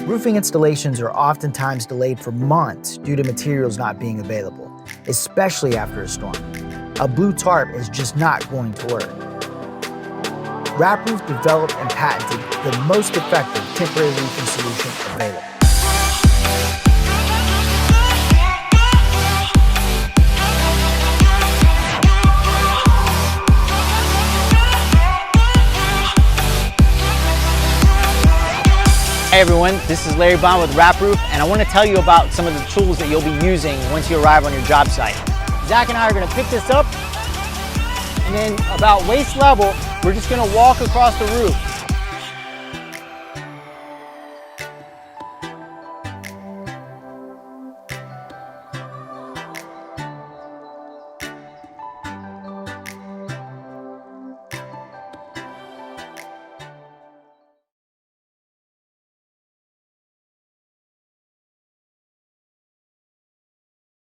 Roofing installations are oftentimes delayed for months due to materials not being available, especially after a storm. A blue tarp is just not going to work. WrapRoof developed and patented the most effective temporary roofing solution available. Hey everyone, this is Larry Bond with WrapRoof, and I want to tell you about some of the tools that you'll be using once you arrive on your job site. Zach and I are going to pick this up, and then about waist level, we're just going to walk across the roof.